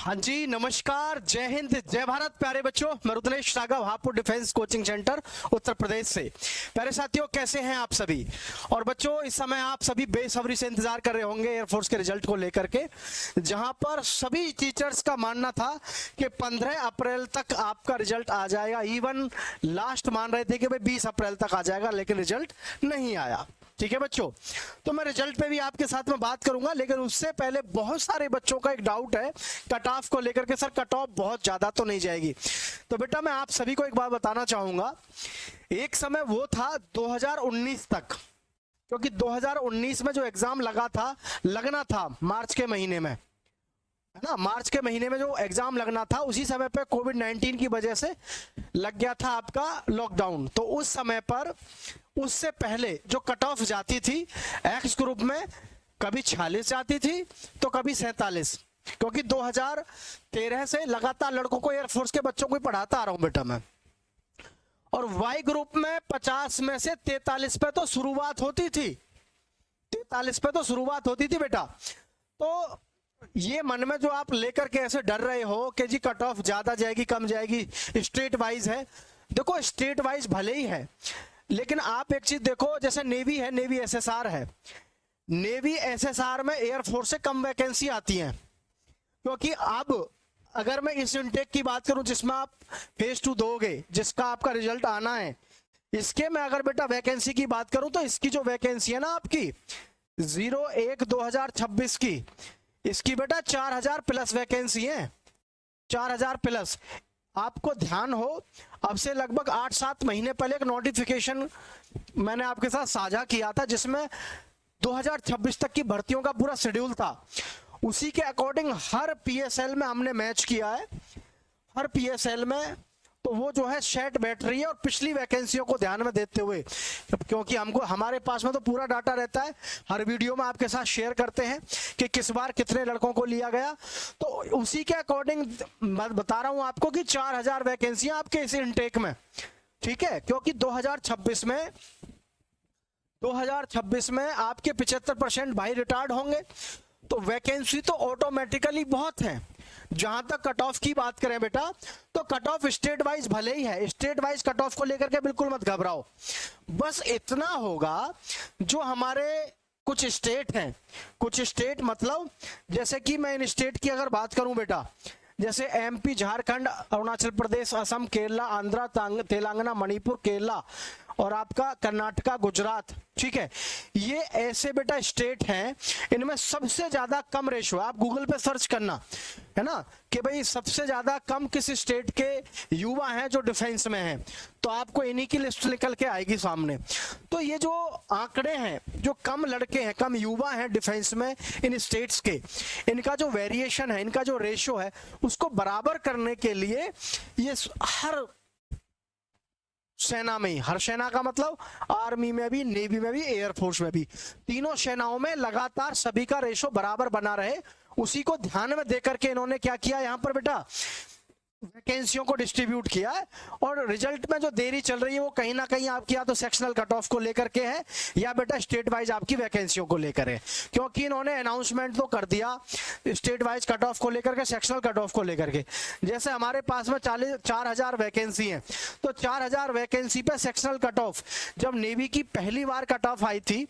हाँ जी, नमस्कार, जय हिंद, जय भारत। प्यारे बच्चों, मैं Rudresh Raghav, Hapur defence coaching centre Uttar Pradesh से। प्यारे साथियों, कैसे हैं आप सभी। और बच्चों, इस समय आप सभी बेसब्री से इंतजार कर रहे होंगे एयरफोर्स के रिजल्ट को लेकर के, जहां पर सभी टीचर्स का मानना था कि 15 अप्रैल तक आपका रिजल्ट आ जाएगा। इवन लास्ट मान रहे थे कि भाई 20 अप्रैल तक आ जाएगा, लेकिन रिजल्ट नहीं आया। ठीक है बच्चों, तो मैं रिजल्ट पे भी आपके साथ में बात करूंगा, लेकिन उससे पहले बहुत सारे बच्चों का एक डाउट है कट ऑफ को लेकर के। सर, कट ऑफ बहुत ज्यादा तो नहीं जाएगी? तो बेटा, मैं आप सभी को एक बात बताना चाहूंगा। एक समय वो था 2019 तक, क्योंकि 2019 में जो एग्जाम लगना था मार्च के महीने में, है ना। मार्च के महीने में जो एग्जाम लगना था, उसी समय पे कोविड-19 की वजह से लग गया था आपका लॉकडाउन। तो उस समय पर उससे पहले जो कट ऑफ जाती थी एक्स ग्रुप में, कभी 46 जाती थी तो कभी 47, क्योंकि 2013 से लगातार लड़कों को, एयरफोर्स के बच्चों को पढ़ाता आ रहा हूं बेटा मैं। और वाई ग्रुप में 50 में से 43 पे तो शुरुआत होती थी, 43 पे तो शुरुआत होती थी बेटा। तो ये मन में जो आप लेकर के ऐसे डर रहे हो कि जी कट ऑफ ज्यादा जाएगी कम जाएगी, स्टेट वाइज है। देखो, स्टेट वाइज भले ही है, लेकिन आप एक चीज देखो, जैसे नेवी है, नेवी एसएसआर है, नेवी एसएसआर में एयरफोर्स से कम वैकेंसी आती हैं। क्योंकि अब अगर मैं इस इनटेक की बात करूं जिसमें आप फेज 2 दोगे, जिसका आपका रिजल्ट आना है, इसके में अगर बेटा वैकेंसी की बात करूं तो इसकी जो वैकेंसी है ना आपकी 01/2026 की, इसकी बेटा 4000 प्लस वैकेंसी है, 4000 प्लस। आपको ध्यान हो, अब से लगभग 8-7 महीने पहले एक नोटिफिकेशन मैंने आपके साथ साझा किया था, जिसमें 2026 तक की भर्तियों का पूरा शेड्यूल था। उसी के अकॉर्डिंग हर पीएसएल में हमने मैच किया है, हर पीएसएल में। तो वो जो है सेट बैठ रही है, और पिछली वैकेंसियों को ध्यान में देते हुए, क्योंकि हमारे पास में तो पूरा डाटा रहता है, हर वीडियो में आपके साथ शेयर करते हैं कि किस बार कितने लड़कों को लिया गया। तो उसी के अकॉर्डिंग मैं बता रहा हूं आपको कि 4000 वैकेंसियां आपके इस इनटेक में, ठीक है। क्योंकि 2026 में आपके 75% भाई रिटायर्ड होंगे, तो वैकेंसी तो ऑटोमेटिकली बहुत है। जहां तक कट ऑफ की बात करें बेटा, तो कट ऑफ स्टेट वाइज भले ही है, स्टेट वाइज कट ऑफ को लेकर के बिल्कुल मत घबराओ। बस इतना होगा, जो हमारे कुछ स्टेट हैं, कुछ स्टेट मतलब जैसे कि मैं इन स्टेट की अगर बात करूं बेटा, जैसे एमपी, झारखंड, अरुणाचल प्रदेश, असम, केरला, आंध्रा, तेलंगाना, मणिपुर, केरला और आपका कर्नाटका, गुजरात, ठीक है। ये ऐसे बेटा स्टेट हैं, इनमें सबसे ज्यादा कम रेशो है। आप गूगल पे सर्च करना, है ना, कि भाई सबसे ज्यादा कम किस स्टेट के युवा हैं जो डिफेंस में हैं, तो आपको इन्हीं की लिस्ट निकल के आएगी सामने। तो ये जो आंकड़े हैं, जो कम लड़के हैं, कम युवा हैं डिफेंस में इन स्टेट्स के, इनका जो वेरिएशन है, इनका जो रेशो है, उसको बराबर करने के लिए ये हर सेना में ही, हर सेना का मतलब आर्मी में भी, नेवी में भी, एयरफोर्स में भी, तीनों सेनाओं में लगातार सभी का रेशो बराबर बना रहे, उसी को ध्यान में देकर के इन्होंने क्या किया यहाँ पर बेटा, वैकेंसियों को डिस्ट्रीब्यूट किया है। और रिजल्ट में जो देरी चल रही है वो कहीं ना कहीं आपकी या तो सेक्शनल कट ऑफ को लेकर के है, या बेटा स्टेट वाइज आपकी वैकेंसियों को लेकर है। क्योंकि इन्होंने अनाउंसमेंट तो कर दिया स्टेट वाइज कट ऑफ को लेकर के, सेक्शनल कट ऑफ को लेकर के। जैसे हमारे पास में 4000 वैकेंसी है, तो 4000 वैकेंसी पे सेक्शनल कट ऑफ, जब नेवी की पहली बार कट ऑफ आई थी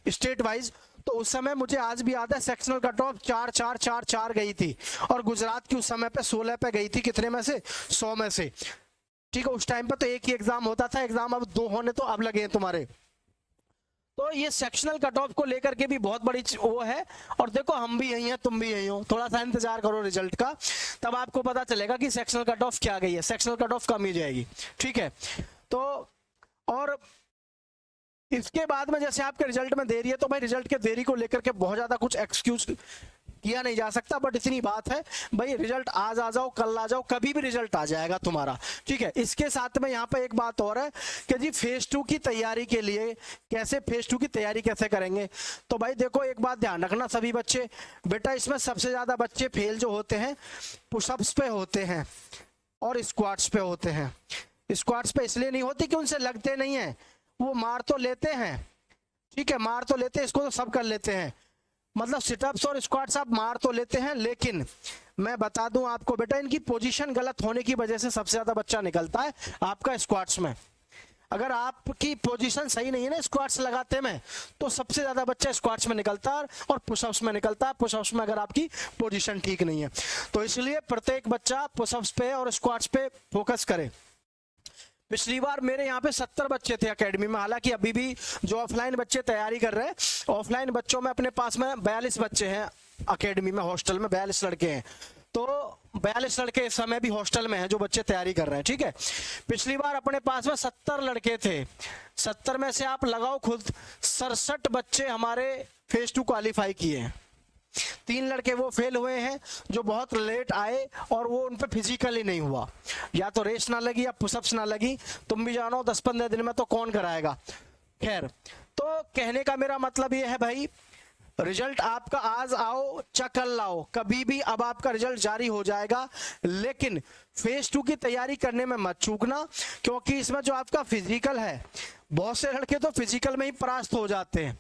स्टेट वाइज, तो उस समय मुझे आज भी याद है सेक्शनल कट ऑफ 4 गई थी, और गुजरात की उस समय पे 16 पे गई थी, कितने में से, 100 में से, ठीक है। उस टाइम पे तो एक ही एग्जाम होता था, एग्जाम अब 2 होने तो अब लगे हैं तुम्हारे। तो ये सेक्शनल कट ऑफ को लेकर के भी बहुत बड़ी वो है। और देखो, हम भी यही हैं, तुम भी यही हो, थोड़ा सा इंतजार करो रिजल्ट का, तब आपको पता चलेगा कि सेक्शनल कट ऑफ क्या गई है। सेक्शनल कट ऑफ कम ही जाएगी, ठीक है। तो और इसके बाद में जैसे आपके रिजल्ट में देरी है, तो भाई रिजल्ट के देरी को लेकर के बहुत ज्यादा कुछ एक्सक्यूज किया नहीं जा सकता, बट इतनी बात है भाई, रिजल्ट आज आ जाओ, कल आ जाओ, कभी भी रिजल्ट आ जाएगा तुम्हारा, ठीक है। इसके साथ में यहाँ पे एक बात और है कि जी फेज 2 की तैयारी के लिए फेज 2 की तैयारी कैसे करेंगे। तो भाई देखो, एक बात ध्यान रखना सभी बच्चे, बेटा इसमें सबसे ज्यादा बच्चे फेल जो होते हैं पुशअप्स पे होते हैं और स्क्वाट्स पे होते हैं। स्क्वाट्स पे इसलिए नहीं होती कि उनसे लगते नहीं है, वो मार तो लेते हैं, ठीक है, मार तो लेते हैं, इसको तो सब कर लेते हैं, मतलब सिटअप्स और स्क्वाट्स आप मार तो लेते हैं, लेकिन मैं बता दूं आपको बेटा, इनकी पोजीशन गलत होने की वजह से सबसे ज्यादा बच्चा निकलता है आपका स्क्वाट्स में। अगर आपकी पोजीशन सही नहीं है ना स्क्वाट्स लगाते में, तो सबसे ज्यादा बच्चा स्क्वाट्स में निकलता है और पुशअप्स में निकलता है, पुशअप्स में अगर आपकी पोजीशन ठीक नहीं है। तो इसलिए प्रत्येक बच्चा पुशअप्स पे और स्क्वाट्स पे फोकस करे। पिछली बार मेरे यहाँ पे 70 बच्चे थे एकेडमी में, हालांकि अभी भी जो ऑफलाइन बच्चे तैयारी कर रहे हैं, ऑफलाइन बच्चों में अपने पास में 42 बच्चे हैं एकेडमी में, हॉस्टल में 42 लड़के हैं। तो 42 लड़के इस समय भी हॉस्टल में हैं जो बच्चे तैयारी कर रहे हैं, ठीक है। पिछली बार अपने पास में 70 लड़के थे, 70 में से आप लगाओ खुद 67 बच्चे हमारे फेज 2 क्वालिफाई किए हैं। 3 लड़के वो फेल हुए हैं जो बहुत लेट आए और वो उन पे फिजिकली नहीं हुआ, या तो रेस ना लगी या पुशअप्स ना लगी। तुम भी जानो 10-15 दिन में तो कौन कराएगा। खैर, तो कहने का मेरा मतलब ये है भाई, रिजल्ट आपका आज आओ चा कल लाओ, कभी भी अब आपका रिजल्ट जारी हो जाएगा, लेकिन फेज 2 की तैयारी करने में मत चूकना, क्योंकि इसमें जो आपका फिजिकल है, बहुत से लड़के तो फिजिकल में ही परास्त हो जाते हैं,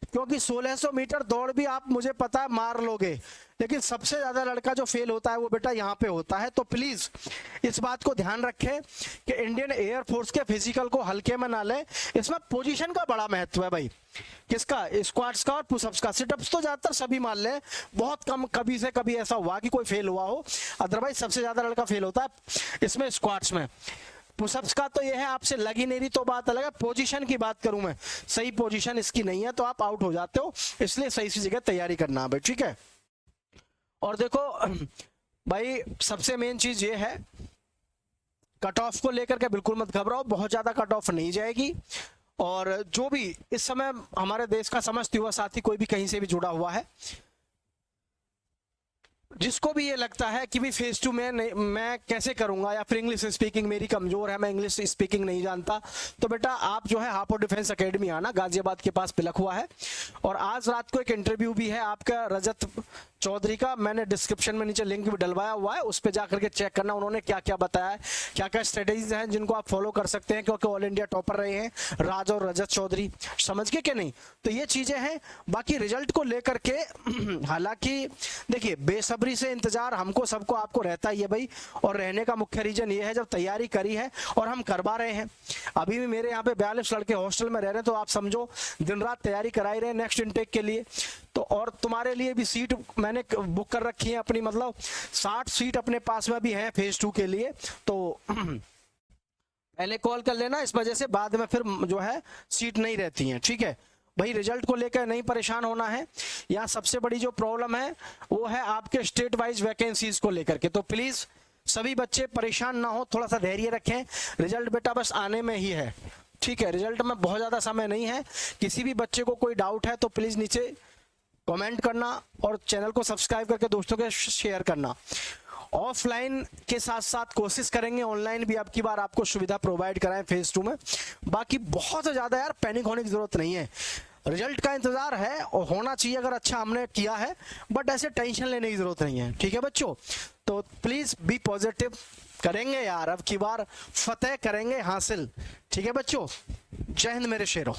क्योंकि 1600 मीटर दौड़ भी आप, मुझे पता है, मार लोगे, लेकिन सबसे ज्यादा लड़का जो फेल होता है वो बेटा यहाँ पे होता है। तो प्लीज इस बात को ध्यान रखें कि इंडियन एयर फोर्स के फिजिकल को हल्के में ना ले। इसमें पोजीशन का बड़ा महत्व है भाई, किसका, स्क्वाट्स का और पुशअप्स का। सिटअप्स तो ज्यादातर सभी मान ले, बहुत कम कभी से कभी ऐसा हुआ कि कोई फेल हुआ हो, अदरवाइज सबसे ज्यादा लड़का फेल होता है इसमें स्क्वाट्स में। पुशअप्स का तो ये है, आपसे लगी नहीं रही तो बात अलग है, पोजीशन की बात करूं मैं, सही पोजीशन इसकी नहीं है तो आप आउट हो जाते हो, इसलिए सही सी जगह तैयारी करना है भाई, ठीक है। और देखो भाई, सबसे मेन चीज ये है, कट ऑफ को लेकर के बिल्कुल मत घबराओ, बहुत ज्यादा कट ऑफ नहीं जाएगी। और जो भी इस समय हमारे देश का समस्त युवा साथी कोई भी कहीं से भी जुड़ा हुआ है, जिसको भी ये लगता है कि भी फेज 2 में मैं कैसे करूंगा, या फिर इंग्लिश स्पीकिंग मेरी कमजोर है, मैं इंग्लिश स्पीकिंग नहीं जानता, तो बेटा आप जो है हापुड़ डिफेंस एकेडमी आना, गाजियाबाद के पास पिलक हुआ है। और आज रात को एक इंटरव्यू भी है आपका रजत चौधरी का, मैंने डिस्क्रिप्शन में नीचे लिंक भी डलवाया हुआ है, उस पर जाकर के चेक करना उन्होंने क्या क्या बताया है, क्या क्या स्ट्रेटेजीज हैं जिनको आप फॉलो कर सकते हैं, क्योंकि ऑल इंडिया टॉपर रहे हैं राज और रजत चौधरी, समझ के कि नहीं। तो ये चीजें हैं। बाकी रिजल्ट को लेकर के हालांकि देखिए, बेसब्री से इंतजार हमको सबको आपको रहता ही है भाई, और रहने का मुख्य रीजन ये है, जब तैयारी करी है और हम करवा रहे हैं, अभी भी मेरे यहाँ पे 42 लड़के हॉस्टल में रह रहे हैं, तो आप समझो दिन रात तैयारी कराई रहे नेक्स्ट इनटेक के लिए। तो और तुम्हारे लिए भी सीट मैंने बुक कर रखी है अपनी, मतलब 60 सीट अपने पास में भी है फेज 2 के लिए, तो पहले कॉल कर लेना, इस वजह से बाद में फिर जो है सीट नहीं रहती है, ठीक है भाई। रिजल्ट को लेकर नहीं परेशान होना है। यहाँ सबसे बड़ी जो प्रॉब्लम है वो है आपके स्टेट वाइज वैकेंसीज को लेकर के, तो प्लीज सभी बच्चे परेशान ना हो, थोड़ा सा धैर्य रखें, रिजल्ट बेटा बस आने में ही है, ठीक है। रिजल्ट में बहुत ज्यादा समय नहीं है। किसी भी बच्चे को कोई डाउट है तो प्लीज नीचे कमेंट करना और चैनल को सब्सक्राइब करके दोस्तों के शेयर करना। ऑफलाइन के साथ साथ कोशिश करेंगे ऑनलाइन भी अब की बार आपको सुविधा प्रोवाइड कराएं फेज 2 में। बाकी बहुत ज्यादा यार पैनिक होने की जरूरत नहीं है, रिजल्ट का इंतजार है और होना चाहिए अगर अच्छा हमने किया है, बट ऐसे टेंशन लेने की जरूरत नहीं है, ठीक है बच्चों। तो प्लीज बी पॉजिटिव, करेंगे यार अब की बार फतेह करेंगे हासिल, ठीक है बच्चों। जय हिंद मेरे शेरों।